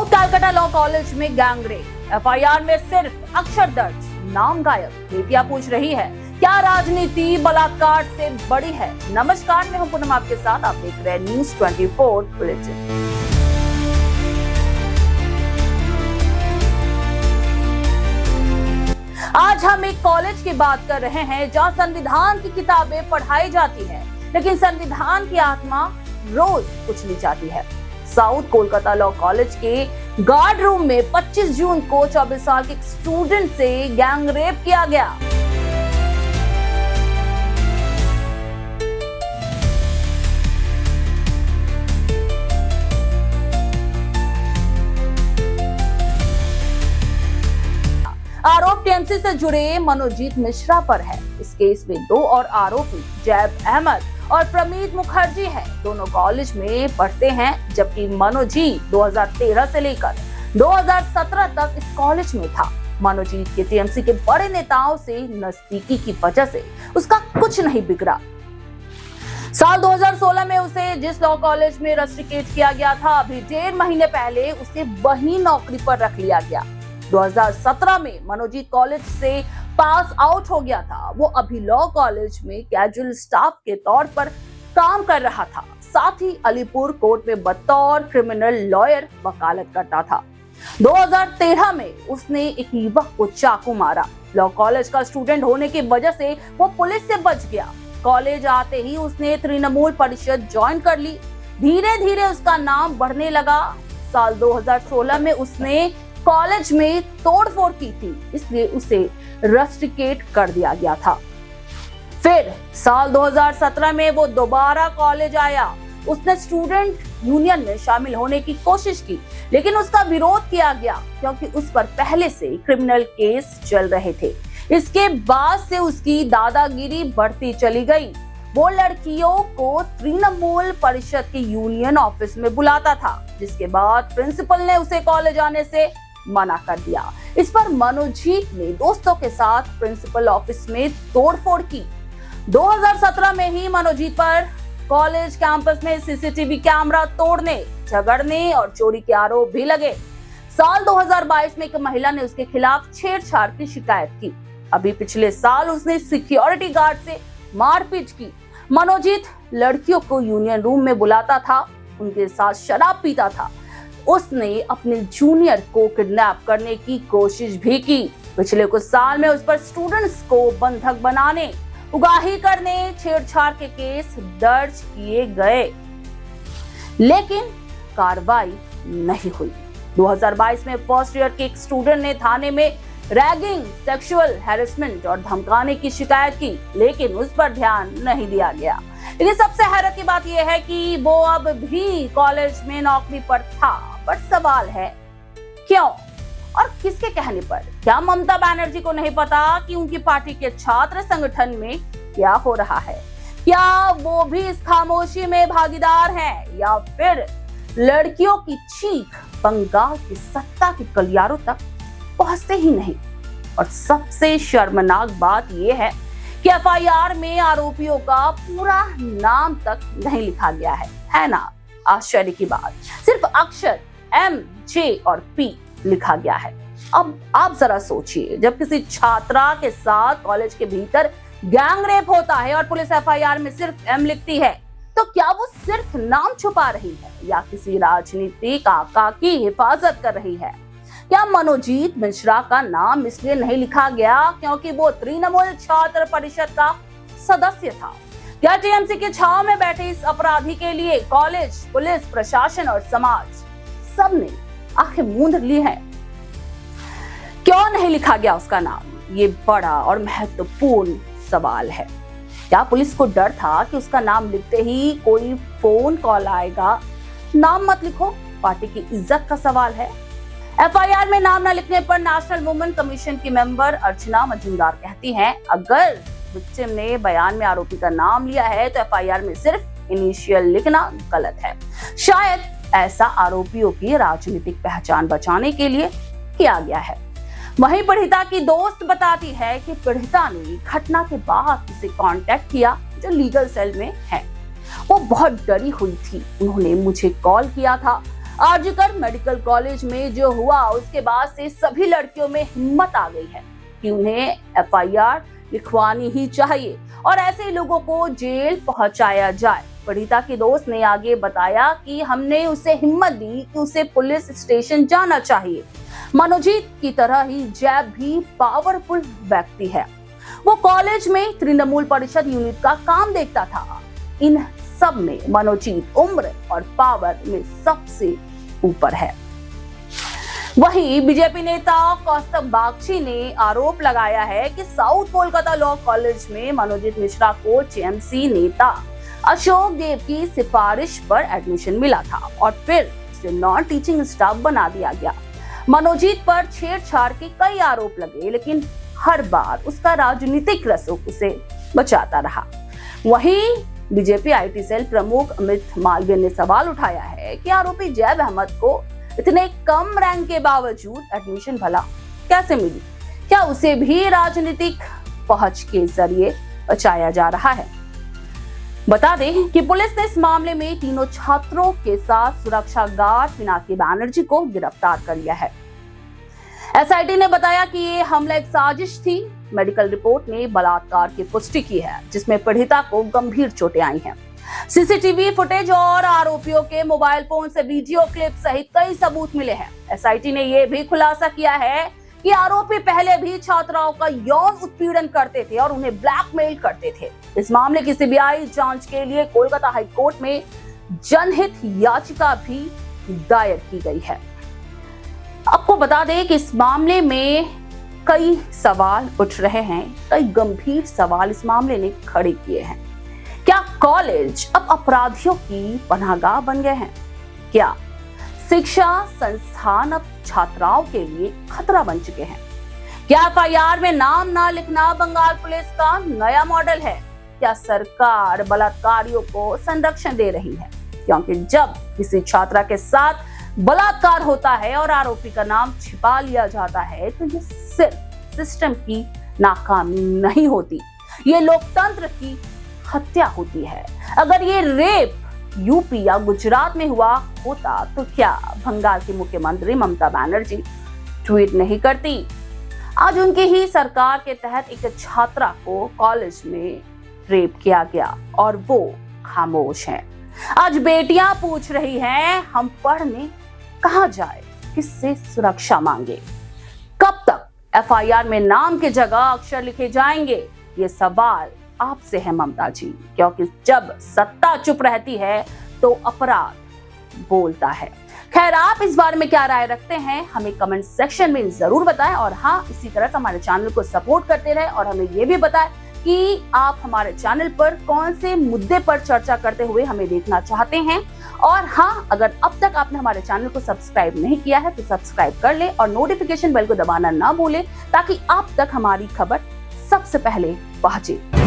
South Calcutta law college में gangrape, FIR में सिर्फ अक्षर दर्ज, नाम गायब। बेटियां पूछ रही है क्या राजनीति बलात्कार से बड़ी है। नमस्कार, मैं हूं पूनम आपके साथ। आप देख रहे हैं न्यूज़ 24 बुलेटिन। आज हम एक कॉलेज की बात कर रहे हैं जहां संविधान की किताबें पढ़ाई जाती हैं, लेकिन संविधान की आत्मा रोज कुचली जाती है। साउथ कोलकाता लॉ कॉलेज के गार्ड रूम में 25 जून को 24 साल के एक स्टूडेंट से गैंग रेप किया गया। आरोप टीएमसी से जुड़े मनोजीत मिश्रा पर है। इस केस में दो और आरोपी जैब अहमद और प्रमीत मुखर्जी है। दोनों कॉलेज में पढ़ते हैं, जबकि मनोजीत 2013 से लेकर 2017 तक इस कॉलेज में था। मनोजीत के टीएमसी के बड़े नेताओं से नजदीकी की वजह से उसका कुछ नहीं बिगड़ा। साल 2016 में उसे जिस लॉ कॉलेज में रस्टिकेट किया गया था, अभी 1.5 महीने पहले उसे वही नौकरी पर रख लिया गया। 2017 में मनोजीत कॉलेज से पास आउट हो गया था। वो अभी लॉ कॉलेज में कैजुअल स्टाफ के तौर पर काम कर रहा था। साथ ही अलीपुर कोर्ट में बतौर क्रिमिनल लॉयर वकालत करता था। 2013 में उसने एक युवक को चाकू मारा। लॉ कॉलेज का स्टूडेंट होने की वजह से वो पुलिस से बच गया। कॉलेज आते ही उसने तृणमूल परिषद ज्वाइन कर ली। धीरे धीरे उसका नाम बढ़ने लगा। साल 2016 में उसने कॉलेज में तोड़फोड़ की थी, इसलिए उसे रस्टिकेट कर दिया गया था। फिर साल 2017 में वो दोबारा कॉलेज आया। उसने स्टूडेंट यूनियन में शामिल होने की कोशिश की, लेकिन उसका विरोध किया गया क्योंकि उस पर पहले से क्रिमिनल केस चल रहे थे। इसके बाद से उसकी दादागिरी बढ़ती चली गई। वो लड़कियों को तृणमूल परिषद के यूनियन ऑफिस में बुलाता था, जिसके बाद प्रिंसिपल ने उसे कॉलेज आने से मना कर दिया। इस पर मनोजीत ने दोस्तों के साथ प्रिंसिपल ऑफिस में तोड़फोड़ की। 2017 में ही मनोजीत पर कॉलेज कैंपस में सीसीटीवी कैमरा तोड़ने, झगड़ने और चोरी के आरोप भी लगे। साल 2022 में एक महिला ने उसके खिलाफ छेड़छाड़ की शिकायत की। अभी पिछले साल उसने सिक्योरिटी गार्ड से मारपीट की। मनोजीत लड़कियों को यूनियन रूम में बुलाता था, उनके साथ शराब पीता था। उसने अपने जूनियर को किडनैप करने की कोशिश भी की। पिछले कुछ साल में उस पर स्टूडेंट्स को बंधक बनाने, उगाही करने, छेड़छाड़ के केस दर्ज किए गए, लेकिन कार्रवाई नहीं हुई। 2022 में फर्स्ट ईयर के एक स्टूडेंट ने थाने में रैगिंग, सेक्सुअल हैरेसमेंट और धमकाने की शिकायत की, लेकिन उस पर ध्यान नहीं दिया गया। लेकिन सबसे हैरत की बात यह है कि वो अब भी कॉलेज में नौकरी पर था। पर सवाल है, क्यों और किसके कहने पर? क्या ममता बनर्जी को नहीं पता कि उनकी पार्टी के छात्र संगठन में क्या हो रहा है? क्या वो भी इस खामोशी में भागीदार हैं, या फिर लड़कियों की चीख बंगाल की सत्ता के गलियारों तक पहुंचते ही नहीं? और सबसे शर्मनाक बात यह है कि एफआईआर में आरोपियों का पूरा नाम तक नहीं लिखा गया है ना? आश्चर्य की बात, सिर्फ अक्षर M, J और P लिखा गया है। अब आप जरा सोचिए, जब किसी छात्रा के साथ कॉलेज के भीतर गैंग रेप होता है और पुलिस एफआईआर में सिर्फ M लिखती है, तो क्या वो सिर्फ नाम छुपा रही है या किसी राजनीतिक आका की हिफाजत कर रही है? क्या मनोजीत मिश्रा का नाम इसलिए नहीं लिखा गया क्योंकि वो तृणमूल छात्र परिषद का सदस्य था? क्या टीएमसी के छाव में बैठे इस अपराधी के लिए कॉलेज, पुलिस, प्रशासन और समाज सबने आंखें मूंद ली हैं? क्यों नहीं लिखा गया उसका नाम? ये बड़ा और महत्वपूर्ण सवाल है। क्या पुलिस को डर था कि उसका नाम लिखते ही कोई फोन कॉल आएगा? नाम मत लिखो, पार्टी की इज्जत का सवाल है। एफआईआर में नाम न लिखने पर नेशनल वुमेन कमीशन की मेंबर अर्चना मजूमदार कहती हैं, अगर विक्टिम ने बयान में आरोपी का नाम लिया है तो एफआईआर में सिर्फ इनिशियल लिखना गलत है। शायद ऐसा आरोपियों की राजनीतिक पहचान बचाने के लिए किया गया है। वहीं पीड़िता की दोस्त बताती है कि पीड़िता ने घटना के बाद उसे कांटेक्ट किया जो लीगल सेल में है। वो बहुत डरी हुई थी। उन्होंने मुझे कॉल किया था। आरजीकर मेडिकल कॉलेज में जो हुआ उसके बाद से सभी लड़कियों में हिम्मत आ गई है कि उन्हें एफआईआर लिखवानी ही चाहिए और ऐसे लोगों को जेल पहुंचाया जाए। पीड़िता के दोस्त ने आगे बताया कि हमने उसे हिम्मत दी कि उसे पुलिस स्टेशन जाना चाहिए। मनोजीत की तरह ही जैब भी पावरफुल व्यक्ति है। वो कॉलेज में तृणमूल परिषद यूनिट का काम देखता था। इन सब में मनोजीत उम्र और पावर में सबसे ऊपर है। वहीं बीजेपी नेता कौस्तुभ बागची ने आरोप लगाया है कि साउथ कोलकाता लॉ कॉलेज में मनोजीत मिश्रा को टीएमसी नेता अशोक देव की सिफारिश पर एडमिशन मिला था और फिर उसे नॉन टीचिंग स्टाफ बना दिया गया। मनोजीत पर छेड़छाड़ के कई आरोप लगे, लेकिन हर बार उसका राजनीतिक रसूख उसे बचाता रहा। वहीं बीजेपी आईटी सेल प्रमुख अमित मालवीय ने सवाल उठाया है कि आरोपी जैब अहमद को इतने कम रैंक के बावजूद एडमिशन भला कैसे मिली? क्या उसे भी राजनीतिक पहुंच के जरिए बचाया जा रहा है? बता दें कि पुलिस ने इस मामले में तीनों छात्रों के साथ सुरक्षा गार्ड पिनाकी बैनर्जी को गिरफ्तार कर लिया है। एसआईटी ने बताया कि ये हमला एक साजिश थी। मेडिकल रिपोर्ट ने बलात्कार की पुष्टि की है, जिसमें पीड़िता को गंभीर चोटें आई हैं। सीसीटीवी फुटेज और आरोपियों के मोबाइल फोन से वीडियो क्लिप सहित कई सबूत मिले हैं। एसआईटी ने यह भी खुलासा किया है कि आरोपी पहले भी छात्राओं का यौन उत्पीड़न करते थे और उन्हें ब्लैकमेल करते थे। इस मामले की सीबीआई जांच के लिए कोलकाता हाई कोर्ट में जनहित याचिका भी दायर की गई है। आपको बता दें कि इस मामले में कई सवाल उठ रहे हैं, कई गंभीर सवाल इस मामले ने खड़े किए हैं। क्या कॉलेज अब अपराधियों की पनाहगाह बन गए हैं? क्या शिक्षा संस्थान अब छात्राओं के लिए खतरा बन चुके हैं? क्या एफआईआर में नाम ना लिखना बंगाल पुलिस का नया मॉडल है? क्या सरकार बलात्कारियों को संरक्षण दे रही है? क्योंकि जब किसी छात्रा के साथ बलात्कार होता है और आरोपी का नाम छिपा लिया जाता है तो ये सिर्फ सिस्टम की नाकामी नहीं होती, ये लोकतंत्र की हत्या होती है। अगर ये रेप यूपी या गुजरात में हुआ होता तो क्या बंगाल की मुख्यमंत्री ममता बनर्जी ट्वीट नहीं करती? आज उनकी ही सरकार के तहत एक छात्रा को कॉलेज में रेप किया गया और वो खामोश हैं। आज बेटियां पूछ रही हैं, हम पढ़ने कहां जाए, किससे सुरक्षा मांगे? कब तक एफआईआर में नाम की जगह अक्षर लिखे जाएंगे? ये सवाल आपसे है ममता जी, क्योंकि जब सत्ता चुप रहती है तो अपराध बोलता है। खैर, आप इस बारे में क्या राय रखते हैं हमें कमेंट सेक्शन में जरूर बताएं और हाँ, इसी तरह से हमारे चैनल को सपोर्ट करते रहें और हमें ये भी बताएं कि आप हमारे चैनल पर कौन से मुद्दे पर चर्चा करते हुए हमें देखना चाहते हैं। और हाँ, अगर अब तक आपने हमारे चैनल को सब्सक्राइब नहीं किया है तो सब्सक्राइब कर ले और नोटिफिकेशन बेल को दबाना ना भूले ताकि आप तक हमारी खबर सबसे पहले पहुंचे।